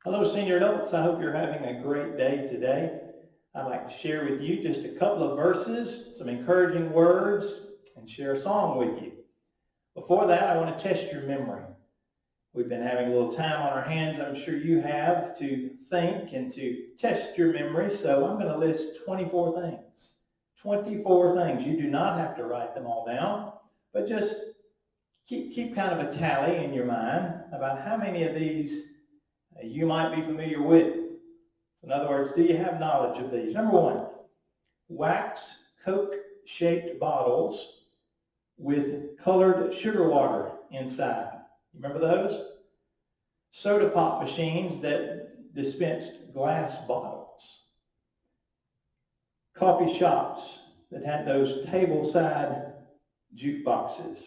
Hello, senior adults. I hope you're having a great day today. I'd like to share with you just a couple of verses, some encouraging words, and share a song with you. Before that, I want to test your memory. We've been having a little time on our hands, I'm sure you have, to think and to test your memory. So I'm going to list 24 things. 24 things. You do not have to write them all down, but just keep kind of a tally in your mind about how many of these you might be familiar with. So in other words, do you have knowledge of these? Number one, wax Coke-shaped bottles with colored sugar water inside. You remember those? Soda pop machines that dispensed glass bottles. Coffee shops that had those table-side jukeboxes.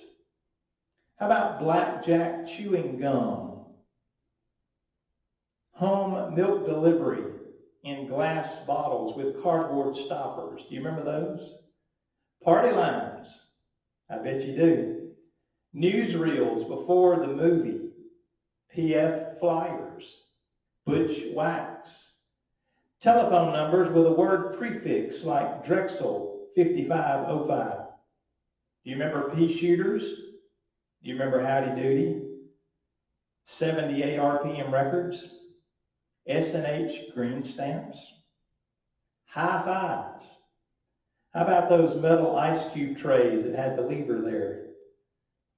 How about blackjack chewing gum? Home milk delivery in glass bottles with cardboard stoppers. Do you remember those? Party lines. I bet you do. Newsreels before the movie. PF flyers. Butch wax. Telephone numbers with a word prefix like Drexel 5505. Do you remember pea shooters? Do you remember Howdy Doody? 78 RPM records? S&H green stamps, high fives. How about those metal ice cube trays that had the lever there?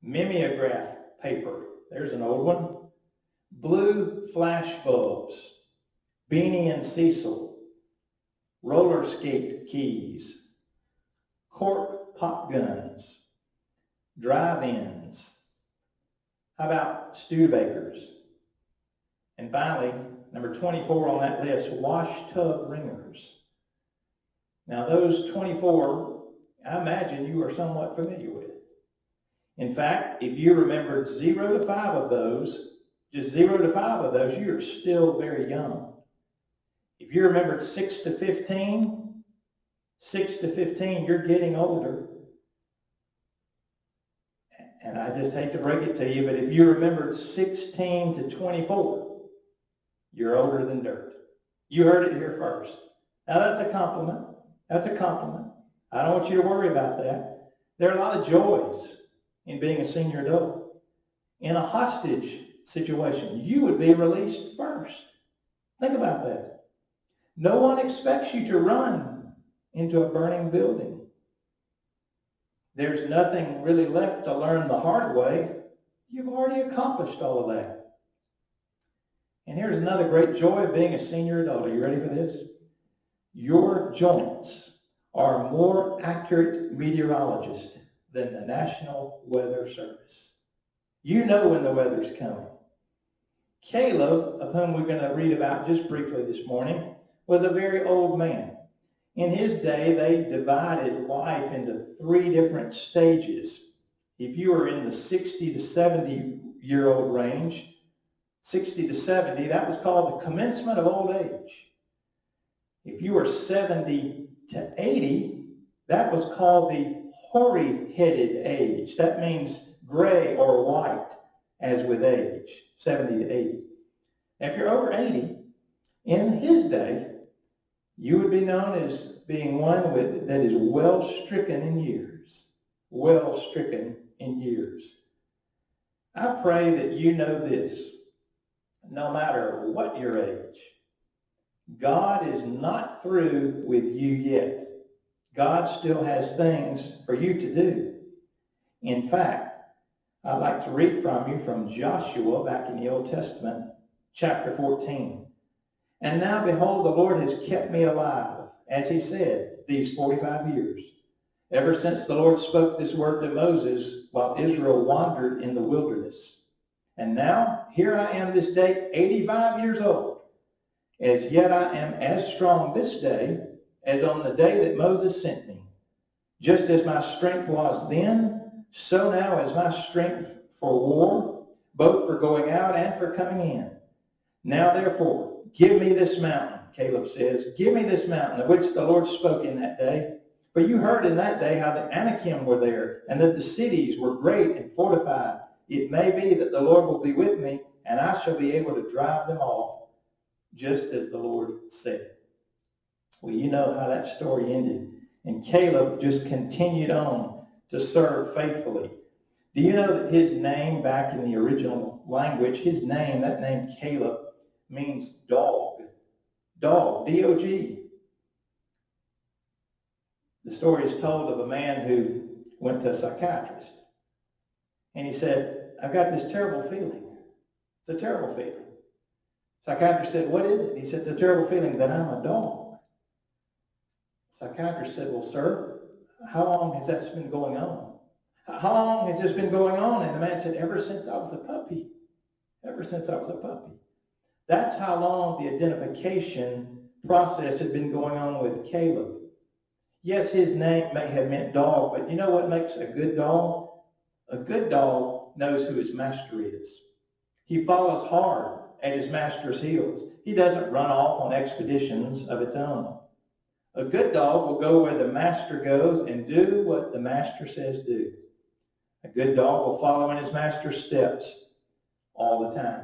Mimeograph paper, there's an old one. Blue flash bulbs, Beanie and Cecil, roller skate keys, cork pop guns, drive-ins. How about Studebakers? And finally, number 24 on that list, wash tub ringers. Now those 24, I imagine you are somewhat familiar with. In fact, if you remembered 0 to 5 of those, just 0 to 5 of those, you are still very young. If you remembered 6 to 15, you're getting older. And I just hate to break it to you, but if you remembered 16 to 24, you're older than dirt. You heard it here first. Now that's a compliment. That's a compliment. I don't want you to worry about that. There are a lot of joys in being a senior adult. In a hostage situation, you would be released first. Think about that. No one expects you to run into a burning building. There's nothing really left to learn the hard way. You've already accomplished all of that. And here's another great joy of being a senior adult. Are you ready for this? Your joints are a more accurate meteorologist than the National Weather Service. You know when the weather's coming. Caleb, of whom we're going to read about just briefly this morning, was a very old man. In his day, they divided life into 3 different stages. If you were in the 60 to 70-year-old range, 60 to 70, that was called the commencement of old age. If you were 70 to 80, that was called the hoary-headed age. That means gray or white as with age, 70 to 80. If you're over 80, in his day, you would be known as being one that is well-stricken in years. Well-stricken in years. I pray that you know this. No matter what your age, God is not through with you yet. God still has things for you to do. In fact, I'd like to read from you from Joshua back in the Old Testament, chapter 14. And now behold, the Lord has kept me alive, as he said, these 45 years, ever since the Lord spoke this word to Moses while Israel wandered in the wilderness. And now, here I am this day, 85 years old. As yet I am as strong this day as on the day that Moses sent me. Just as my strength was then, so now is my strength for war, both for going out and for coming in. Now therefore, give me this mountain, Caleb says. Give me this mountain of which the Lord spoke in that day. For you heard in that day how the Anakim were there, and that the cities were great and fortified. It may be that the Lord will be with me, and I shall be able to drive them off. just as the Lord said. Well, you know how that story ended. And Caleb just continued on to serve faithfully. Do you know that his name back in the original language, that name Caleb, means dog. Dog, D-O-G. The story is told of a man who went to a psychiatrist. And he said, I've got this terrible feeling. It's a terrible feeling. Psychiatrist said, what is it? He said, it's a terrible feeling that I'm a dog. Psychiatrist said, well, sir, how long has that been going on? How long has this been going on? And the man said, ever since I was a puppy. Ever since I was a puppy. That's how long the identification process had been going on with Caleb. Yes, his name may have meant dog, but you know what makes a good dog? A good dog knows who his master is. He follows hard at his master's heels. He doesn't run off on expeditions of its own. A good dog will go where the master goes and do what the master says do. A good dog will follow in his master's steps all the time.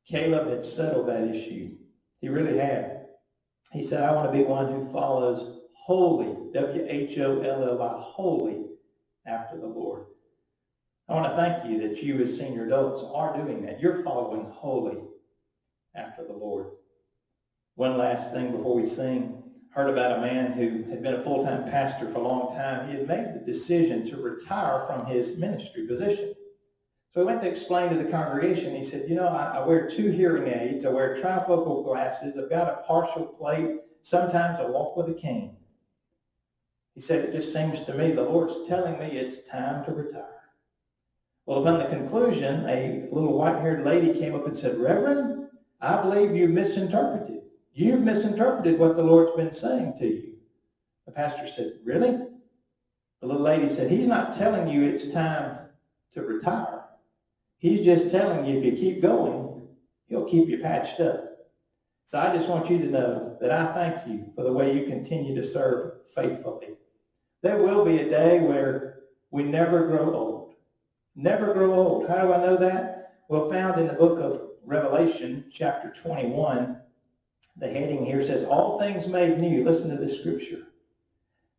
Caleb had settled that issue. He really had. He said, I want to be one who follows wholly, W-H-O-L-L-Y, wholly after the Lord. I want to thank you that you as senior adults are doing that. You're following wholly after the Lord. One last thing before we sing. Heard about a man who had been a full-time pastor for a long time. He had made the decision to retire from his ministry position. So he went to explain to the congregation. He said, I wear 2 hearing aids. I wear trifocal glasses. I've got a partial plate. Sometimes I walk with a cane. He said, it just seems to me the Lord's telling me it's time to retire. Well, upon the conclusion, a little white-haired lady came up and said, Reverend, I believe you misinterpreted. You've misinterpreted what the Lord's been saying to you. The pastor said, really? The little lady said, he's not telling you it's time to retire. He's just telling you if you keep going, he'll keep you patched up. So I just want you to know that I thank you for the way you continue to serve faithfully. There will be a day where we never grow old. Never grow old. How do I know that? Well, found in the book of Revelation, chapter 21, the heading here says, all things made new. Listen to this scripture.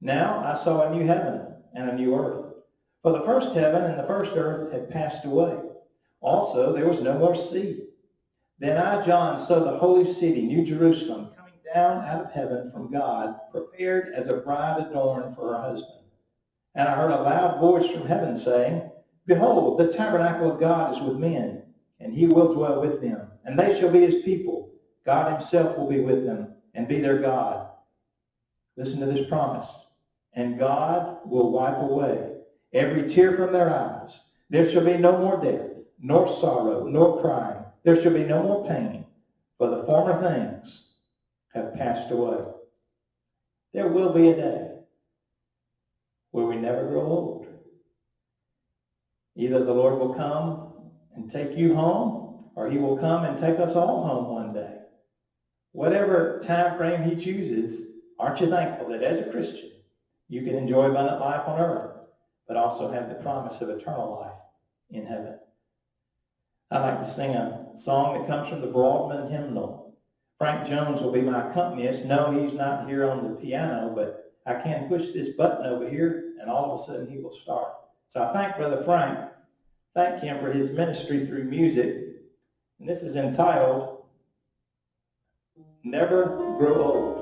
Now I saw a new heaven and a new earth. For the first heaven and the first earth had passed away. Also, there was no more sea. Then I, John, saw the holy city, New Jerusalem, coming down out of heaven from God, prepared as a bride adorned for her husband. And I heard a loud voice from heaven saying, Behold, the tabernacle of God is with men, and he will dwell with them, and they shall be his people. God himself will be with them and be their God. Listen to this promise. And God will wipe away every tear from their eyes. There shall be no more death, nor sorrow, nor crying. There shall be no more pain, for the former things have passed away. There will be a day where we never grow old. Either the Lord will come and take you home, or he will come and take us all home one day. Whatever time frame he chooses, aren't you thankful that as a Christian, you can enjoy abundant life on earth, but also have the promise of eternal life in heaven? I'd like to sing a song that comes from the Broadman hymnal. Frank Jones will be my accompanist. No, he's not here on the piano, but I can push this button over here, and all of a sudden he will start. So I thank Brother Frank. Thank him for his ministry through music. And this is entitled, Never Grow Old.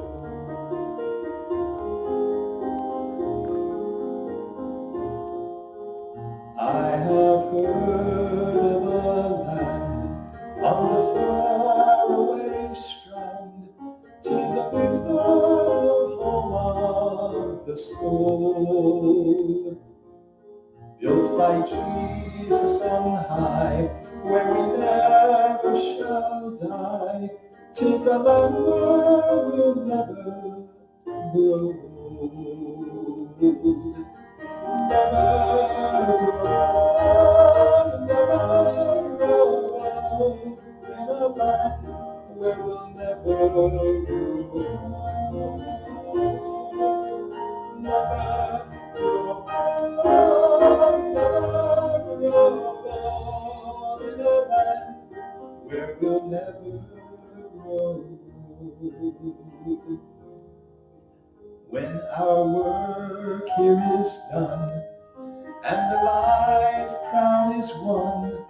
I have heard of a land on the faraway strand. 'Tis a beautiful home of the soul, built by Jesus on high, where we never shall die. 'Tis a land where we'll never grow old. Never grow old in a land where we'll never grow old. Never grow old, never grow old in a land where we'll never grow old. when our work here is done, and the life crown is won,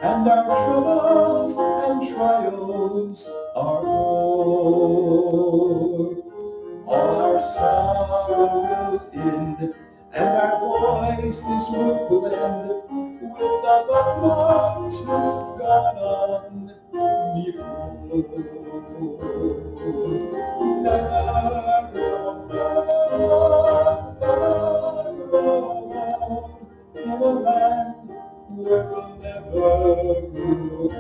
and our troubles and trials are o'er. All our sorrow will end, and our voices will blend with the loved ones who've gone on before. Never alone, in a land where we'll never grow old.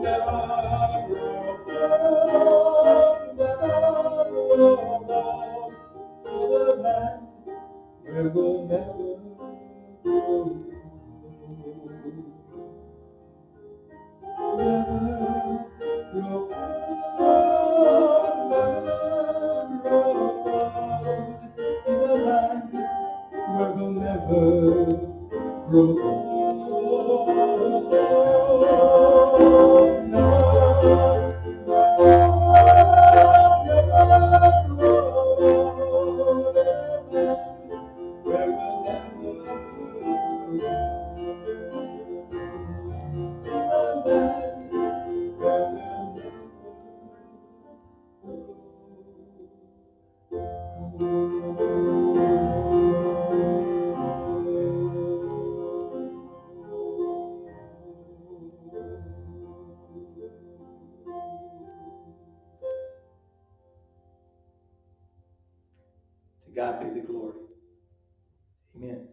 Never alone, in a land where we'll never grow old. Never grow old, never grow old, in a land where we'll never grow old. To God be the glory. Amen.